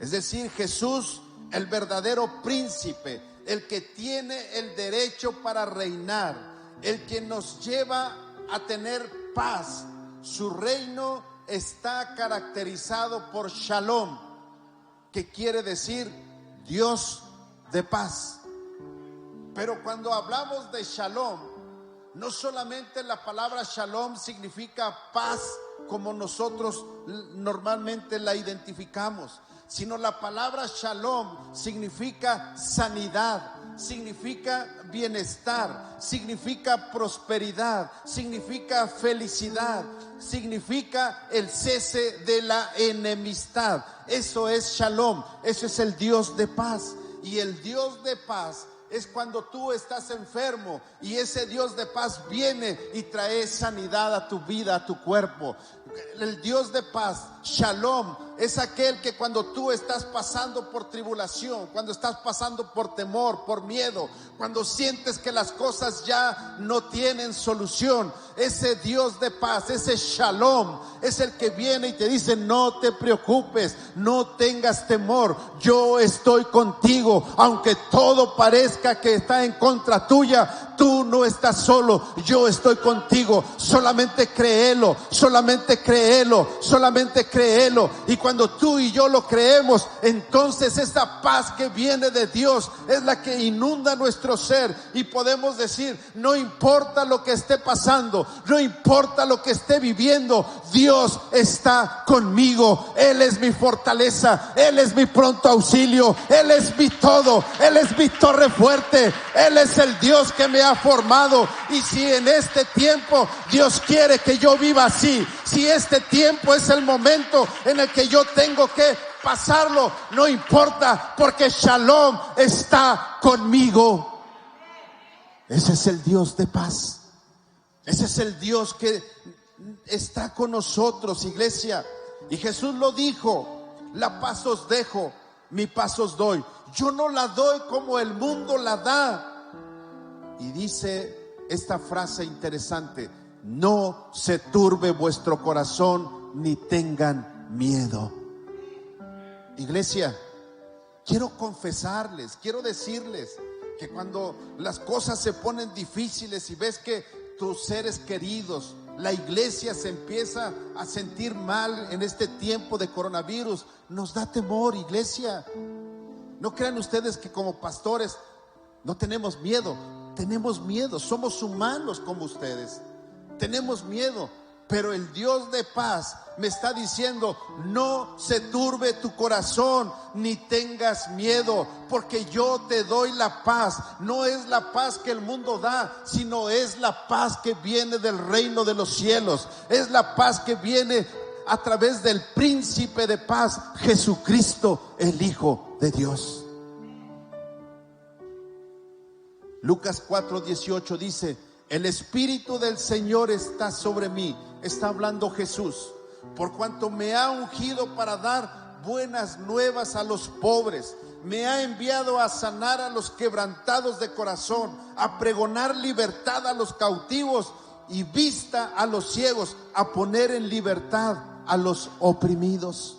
Es decir, Jesús, el verdadero príncipe, el que tiene el derecho para reinar, el que nos lleva a tener paz. Su reino está caracterizado por Shalom, que quiere decir Dios de paz. Pero cuando hablamos de Shalom, no solamente la palabra Shalom significa paz como nosotros normalmente la identificamos, sino la palabra Shalom significa sanidad, significa bienestar, significa prosperidad, significa felicidad, significa el cese de la enemistad. Eso es Shalom, eso es el Dios de paz. Y el Dios de paz es cuando tú estás enfermo y ese Dios de paz viene y trae sanidad a tu vida, a tu cuerpo. El Dios de paz, Shalom, es aquel que cuando tú estás pasando por tribulación, cuando estás pasando por temor, por miedo, cuando sientes que las cosas ya no tienen solución, ese Dios de paz, ese Shalom, es el que viene y te dice: no te preocupes, no tengas temor, yo estoy contigo. Aunque todo parezca que está en contra tuya, tú no estás solo, yo estoy contigo. Solamente créelo, solamente créelo, solamente créelo. Y cuando tú y yo lo creemos, entonces esa paz que viene de Dios es la que inunda nuestro ser y podemos decir: no importa lo que esté pasando, no importa lo que esté viviendo, Dios está conmigo. Él es mi fortaleza, Él es mi pronto auxilio, Él es mi todo, Él es mi torre fuerte, Él es el Dios que me ha formado. Y si en este tiempo Dios quiere que yo viva así, si este tiempo es el momento en el que yo tengo que pasarlo, no importa, porque Shalom está conmigo. Ese es el Dios de paz. Ese es el Dios que está con nosotros, iglesia. Y Jesús lo dijo: la paz os dejo, mi paz os doy. Yo no la doy como el mundo la da. Y dice esta frase interesante: no se turbe vuestro corazón ni tengan miedo. Iglesia, quiero confesarles, quiero decirles que cuando las cosas se ponen difíciles y ves que tus seres queridos, la iglesia se empieza a sentir mal en este tiempo de coronavirus, nos da temor, iglesia. No crean ustedes que como pastores no tenemos miedo. Tenemos miedo, somos humanos como ustedes. Tenemos miedo, pero el Dios de paz me está diciendo: no se turbe tu corazón ni tengas miedo, porque yo te doy la paz. No es la paz que el mundo da, sino es la paz que viene del reino de los cielos. Es la paz que viene a través del príncipe de paz, Jesucristo, el Hijo de Dios. Lucas 4:18 dice: el Espíritu del Señor está sobre mí. Está hablando Jesús, por cuanto me ha ungido para dar buenas nuevas a los pobres. Me ha enviado a sanar a los quebrantados de corazón, a pregonar libertad a los cautivos y vista a los ciegos, a poner en libertad a los oprimidos.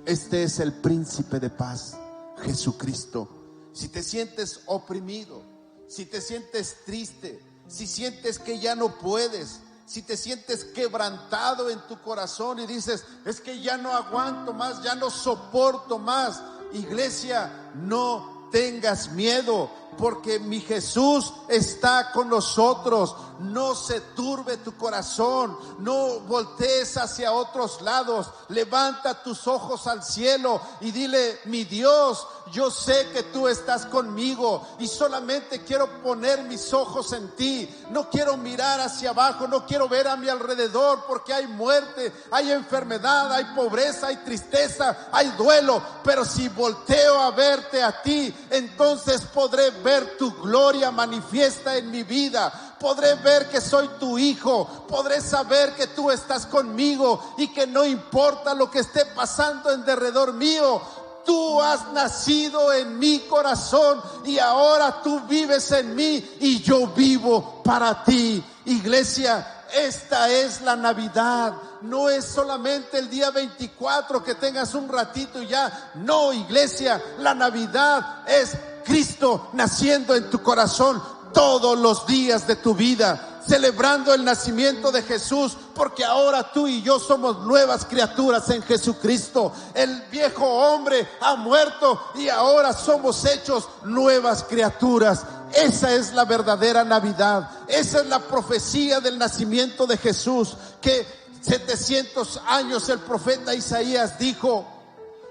Este es el príncipe de paz, Jesucristo. Si te sientes oprimido, si te sientes triste, si sientes que ya no puedes, si te sientes quebrantado en tu corazón y dices: es que ya no aguanto más, ya no soporto más, iglesia, no tengas miedo. porque mi Jesús está con nosotros. No se turbe tu corazón, no voltees hacia otros lados. Levanta tus ojos al cielo y dile: mi Dios, yo sé que tú estás conmigo y solamente quiero poner mis ojos en ti. No quiero mirar hacia abajo, no quiero ver a mi alrededor, porque hay muerte, hay enfermedad, hay pobreza, hay tristeza, hay duelo. Pero si volteo a verte a ti, entonces podré ver tu gloria manifiesta en mi vida. Podré ver que soy tu hijo, podré saber que tú estás conmigo y que no importa lo que esté pasando en derredor mío, tú has nacido en mi corazón y ahora tú vives en mí y yo vivo para ti. Iglesia, esta es la Navidad. No es solamente el día 24 que tengas un ratito y ya. No, iglesia, la Navidad es Cristo naciendo en tu corazón todos los días de tu vida, celebrando el nacimiento de Jesús, porque ahora tú y yo somos nuevas criaturas en Jesucristo. El viejo hombre ha muerto y ahora somos hechos nuevas criaturas. Esa es la verdadera Navidad. Esa es la profecía del nacimiento de Jesús, que 700 años el profeta Isaías dijo: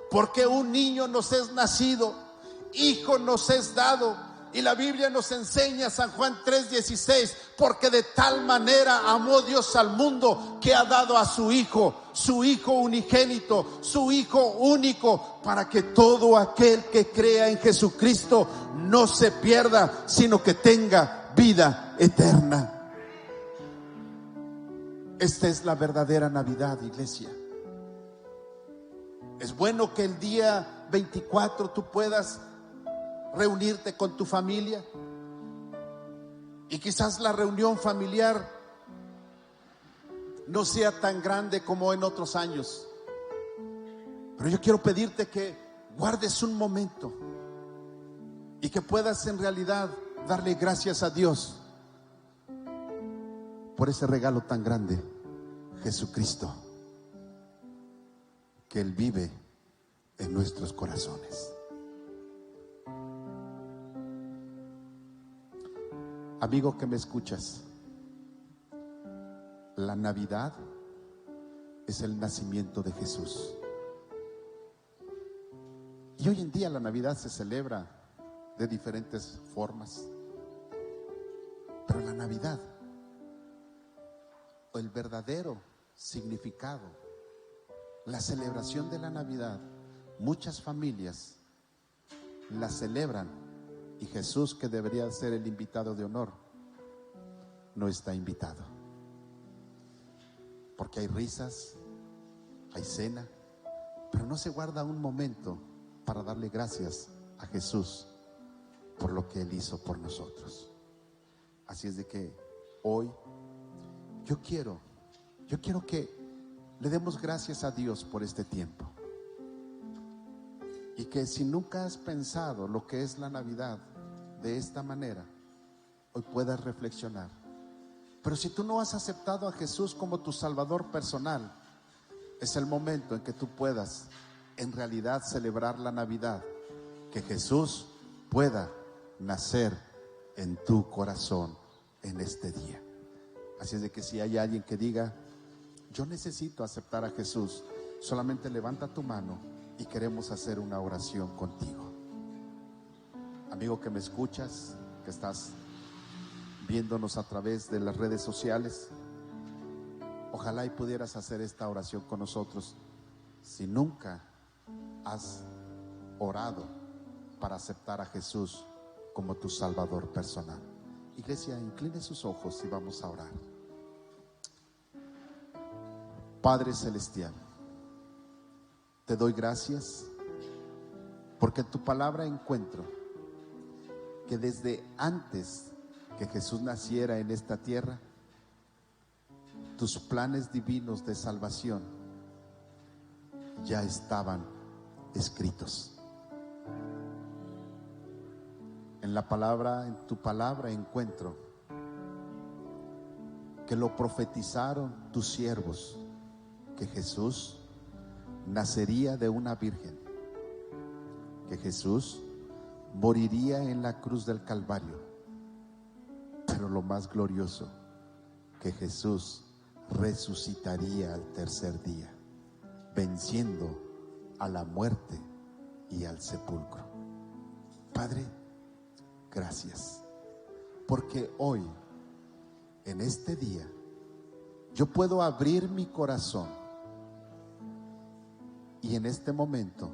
porque un niño nos es nacido, hijo nos es dado. Y la Biblia nos enseña, San Juan 3:16, porque de tal manera amó Dios al mundo que ha dado a su Hijo unigénito, su Hijo único, para que todo aquel que crea en Jesucristo no se pierda, sino que tenga vida eterna. Esta es la verdadera Navidad, iglesia. Es bueno que el día 24 tú puedas reunirte con tu familia, y quizás la reunión familiar no sea tan grande como en otros años, pero yo quiero pedirte que guardes un momento y que puedas en realidad darle gracias a Dios por ese regalo tan grande, Jesucristo, que Él vive en nuestros corazones. Amigo que me escuchas, la Navidad es el nacimiento de Jesús. Y hoy en día la Navidad se celebra de diferentes formas. Pero la Navidad, o el verdadero significado, la celebración de la Navidad, muchas familias la celebran. Y Jesús, que debería ser el invitado de honor, no está invitado. Porque hay risas, hay cena, pero no se guarda un momento para darle gracias a Jesús por lo que Él hizo por nosotros. Así es de que hoy yo quiero que le demos gracias a Dios por este tiempo. Y que si nunca has pensado lo que es la Navidad de esta manera, hoy puedas reflexionar. Pero si tú no has aceptado a Jesús como tu Salvador personal, es el momento en que tú puedas en realidad celebrar la Navidad, que Jesús pueda nacer en tu corazón en este día. Así es de que si hay alguien que diga: yo necesito aceptar a Jesús, solamente levanta tu mano y queremos hacer una oración contigo. Amigo que me escuchas, que estás viéndonos a través de las redes sociales, ojalá y pudieras hacer esta oración con nosotros. Si nunca has orado para aceptar a Jesús como tu Salvador personal, iglesia, incline sus ojos y vamos a orar. Padre Celestial, te doy gracias porque en tu palabra encuentro que desde antes que Jesús naciera en esta tierra, tus planes divinos de salvación ya estaban escritos. En tu palabra encuentro que lo profetizaron tus siervos, que Jesús nacería de una virgen, que Jesús moriría en la cruz del Calvario, pero lo más glorioso, que Jesús resucitaría al tercer día, venciendo a la muerte y al sepulcro. Padre, gracias, porque hoy, en este día, yo puedo abrir mi corazón y en este momento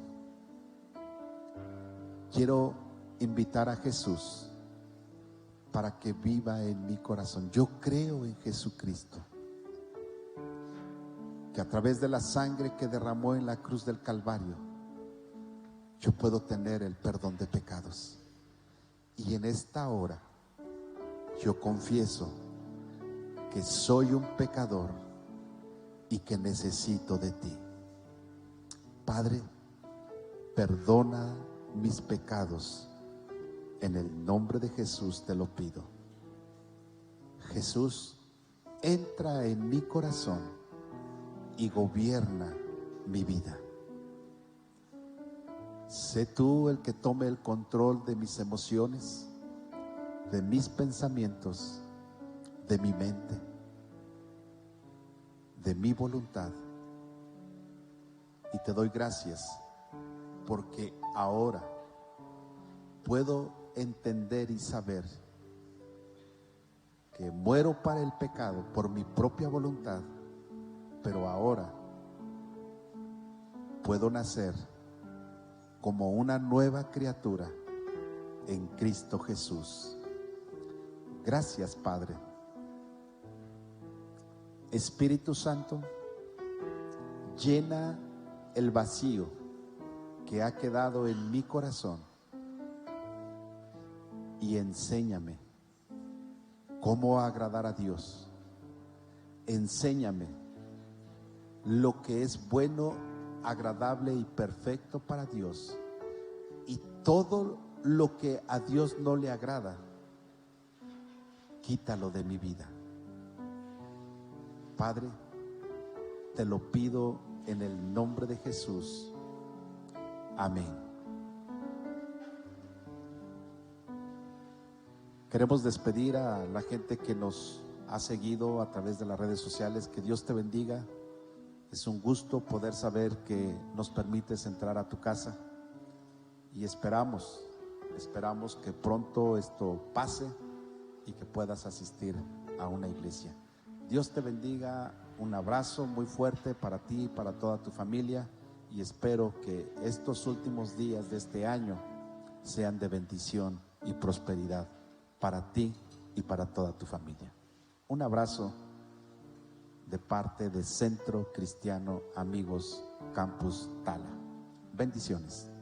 quiero invitar a Jesús para que viva en mi corazón. Yo creo en Jesucristo, que a través de la sangre que derramó en la cruz del Calvario, yo puedo tener el perdón de pecados. Y en esta hora yo confieso que soy un pecador y que necesito de ti. Padre, perdona mis pecados. En el nombre de Jesús te lo pido. Jesús, entra en mi corazón y gobierna mi vida. Sé tú el que tome el control de mis emociones, de mis pensamientos, de mi mente, de mi voluntad. Y te doy gracias porque ahora puedo entender y saber que muero para el pecado por mi propia voluntad, pero ahora puedo nacer como una nueva criatura en Cristo Jesús. Gracias, Padre. Espíritu Santo, llena el vacío que ha quedado en mi corazón y enséñame cómo agradar a Dios. Enséñame lo que es bueno, agradable y perfecto para Dios, y todo lo que a Dios no le agrada, quítalo de mi vida. Padre, te lo pido en el nombre de Jesús. Amén. Queremos despedir a la gente que nos ha seguido a través de las redes sociales. Que Dios te bendiga. Es un gusto poder saber que nos permites entrar a tu casa y esperamos que pronto esto pase y que puedas asistir a una iglesia. Dios te bendiga. Un abrazo muy fuerte para ti y para toda tu familia, y espero que estos últimos días de este año sean de bendición y prosperidad para ti y para toda tu familia. Un abrazo de parte de Centro Cristiano Amigos Campus Tala. Bendiciones.